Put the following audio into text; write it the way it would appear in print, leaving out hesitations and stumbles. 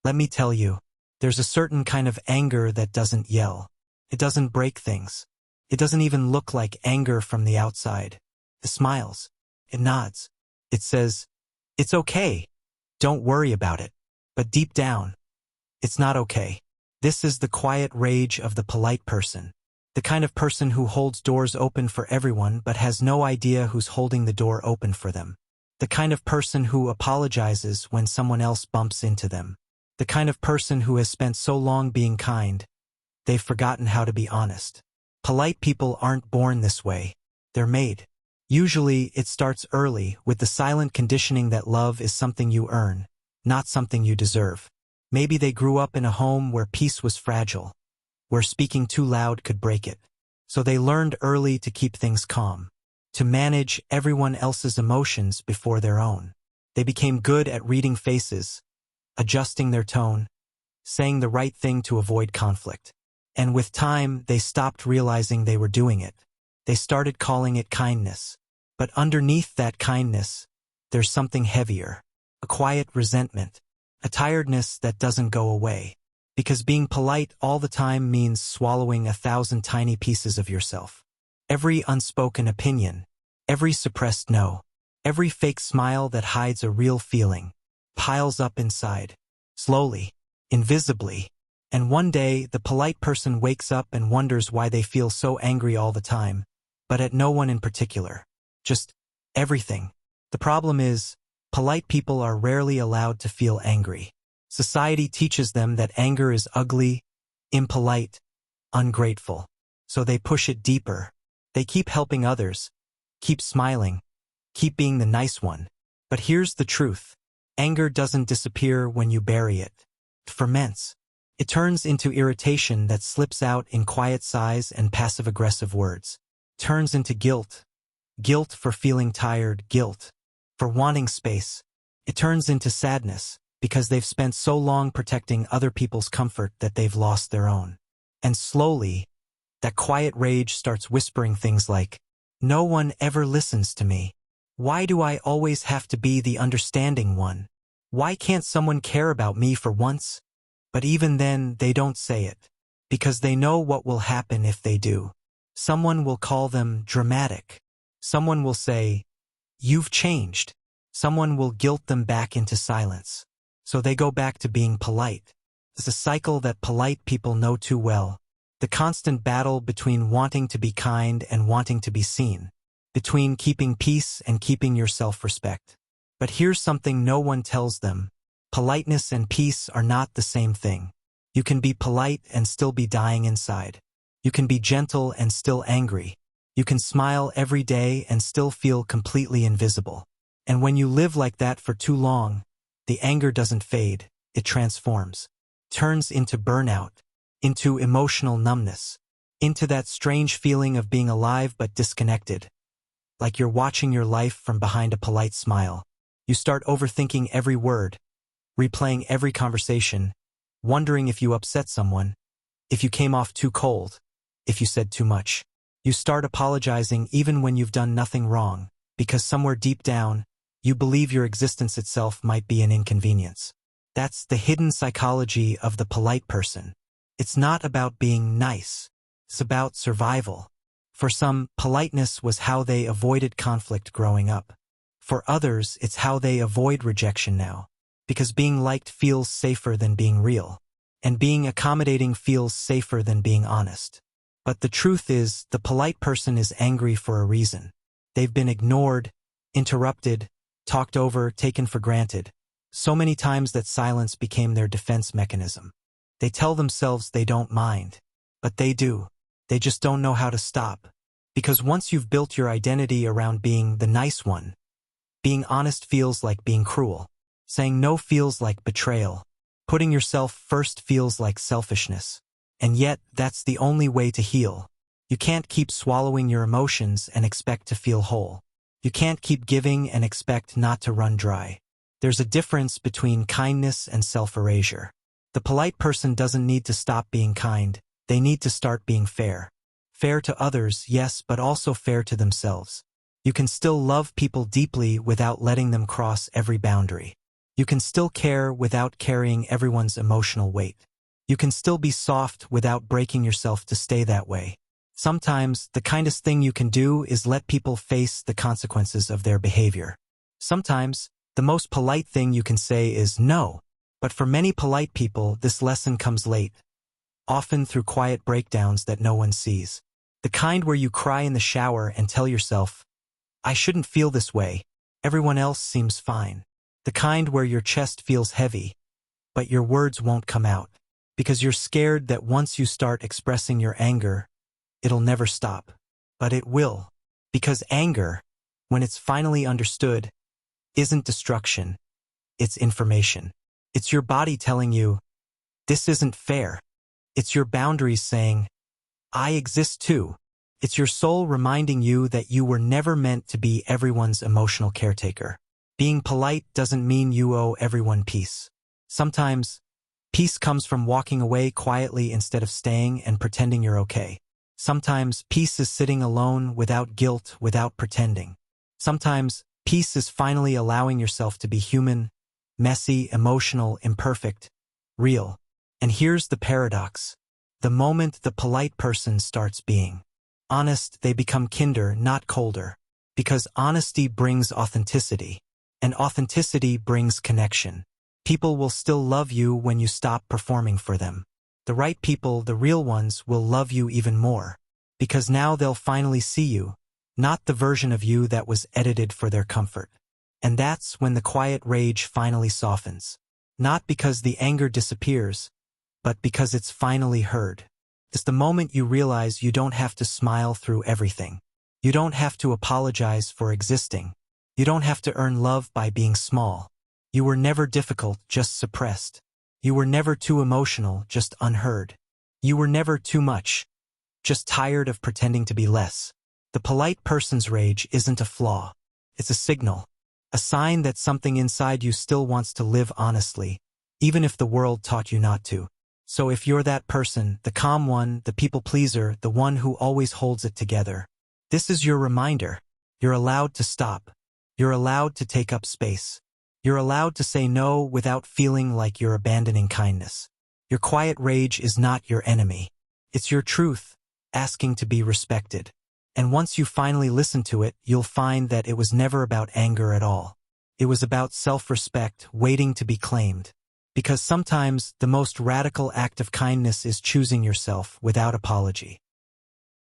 Let me tell you, there's a certain kind of anger that doesn't yell. It doesn't break things. It doesn't even look like anger from the outside. It smiles. It nods. It says, "It's okay. Don't worry about it." But deep down, it's not okay. This is the quiet rage of the polite person. The kind of person who holds doors open for everyone but has no idea who's holding the door open for them. The kind of person who apologizes when someone else bumps into them. The kind of person who has spent so long being kind, they've forgotten how to be honest. Polite people aren't born this way. They're made. Usually, it starts early with the silent conditioning that love is something you earn, not something you deserve. Maybe they grew up in a home where peace was fragile, where speaking too loud could break it. So they learned early to keep things calm, to manage everyone else's emotions before their own. They became good at reading faces, adjusting their tone, saying the right thing to avoid conflict. And with time, they stopped realizing they were doing it. They started calling it kindness. But underneath that kindness, there's something heavier, a quiet resentment, a tiredness that doesn't go away. Because being polite all the time means swallowing 1,000 tiny pieces of yourself. Every unspoken opinion, every suppressed no, every fake smile that hides a real feeling, piles up inside, slowly, invisibly. And one day, the polite person wakes up and wonders why they feel so angry all the time, but at no one in particular. Just everything. The problem is, polite people are rarely allowed to feel angry. Society teaches them that anger is ugly, impolite, ungrateful. So they push it deeper. They keep helping others, keep smiling, keep being the nice one. But here's the truth. Anger doesn't disappear when you bury it. It ferments. It turns into irritation that slips out in quiet sighs and passive-aggressive words. It turns into guilt. Guilt for feeling tired, guilt for wanting space. It turns into sadness because they've spent so long protecting other people's comfort that they've lost their own. And slowly, that quiet rage starts whispering things like, "No one ever listens to me. Why do I always have to be the understanding one? Why can't someone care about me for once?" But even then, they don't say it, because they know what will happen if they do. Someone will call them dramatic. Someone will say, "You've changed." Someone will guilt them back into silence. So they go back to being polite. It's a cycle that polite people know too well. The constant battle between wanting to be kind and wanting to be seen. Between keeping peace and keeping your self-respect. But here's something no one tells them. Politeness and peace are not the same thing. You can be polite and still be dying inside. You can be gentle and still angry. You can smile every day and still feel completely invisible. And when you live like that for too long, the anger doesn't fade, it transforms. Turns into burnout, into emotional numbness, into that strange feeling of being alive but disconnected. Like you're watching your life from behind a polite smile. You start overthinking every word, replaying every conversation, wondering if you upset someone, if you came off too cold, if you said too much. You start apologizing even when you've done nothing wrong, because somewhere deep down, you believe your existence itself might be an inconvenience. That's the hidden psychology of the polite person. It's not about being nice. It's about survival. For some, politeness was how they avoided conflict growing up. For others, it's how they avoid rejection now. Because being liked feels safer than being real. And being accommodating feels safer than being honest. But the truth is, the polite person is angry for a reason. They've been ignored, interrupted, talked over, taken for granted. So many times that silence became their defense mechanism. They tell themselves they don't mind. But they do. They just don't know how to stop. Because once you've built your identity around being the nice one, being honest feels like being cruel. Saying no feels like betrayal. Putting yourself first feels like selfishness. And yet, that's the only way to heal. You can't keep swallowing your emotions and expect to feel whole. You can't keep giving and expect not to run dry. There's a difference between kindness and self-erasure. The polite person doesn't need to stop being kind. They need to start being fair. Fair to others, yes, but also fair to themselves. You can still love people deeply without letting them cross every boundary. You can still care without carrying everyone's emotional weight. You can still be soft without breaking yourself to stay that way. Sometimes, the kindest thing you can do is let people face the consequences of their behavior. Sometimes, the most polite thing you can say is no. But for many polite people, this lesson comes late, often through quiet breakdowns that no one sees. The kind where you cry in the shower and tell yourself, I shouldn't feel this way, everyone else seems fine. The kind where your chest feels heavy, but your words won't come out, because you're scared that once you start expressing your anger, it'll never stop. But it will, because anger, when it's finally understood, isn't destruction, it's information. It's your body telling you, this isn't fair. It's your boundaries saying, I exist too. It's your soul reminding you that you were never meant to be everyone's emotional caretaker. Being polite doesn't mean you owe everyone peace. Sometimes, peace comes from walking away quietly instead of staying and pretending you're okay. Sometimes, peace is sitting alone without guilt, without pretending. Sometimes, peace is finally allowing yourself to be human, messy, emotional, imperfect, real. And here's the paradox. The moment the polite person starts being honest, they become kinder, not colder. Because honesty brings authenticity, and authenticity brings connection. People will still love you when you stop performing for them. The right people, the real ones, will love you even more. Because now they'll finally see you, not the version of you that was edited for their comfort. And that's when the quiet rage finally softens. Not because the anger disappears, but because it's finally heard. It's the moment you realize you don't have to smile through everything. You don't have to apologize for existing. You don't have to earn love by being small. You were never difficult, just suppressed. You were never too emotional, just unheard. You were never too much, just tired of pretending to be less. The polite person's rage isn't a flaw. It's a signal. A sign that something inside you still wants to live honestly, even if the world taught you not to. So if you're that person, the calm one, the people pleaser, the one who always holds it together, this is your reminder. You're allowed to stop. You're allowed to take up space. You're allowed to say no without feeling like you're abandoning kindness. Your quiet rage is not your enemy. It's your truth, asking to be respected. And once you finally listen to it, you'll find that it was never about anger at all. It was about self-respect, waiting to be claimed. Because sometimes the most radical act of kindness is choosing yourself without apology.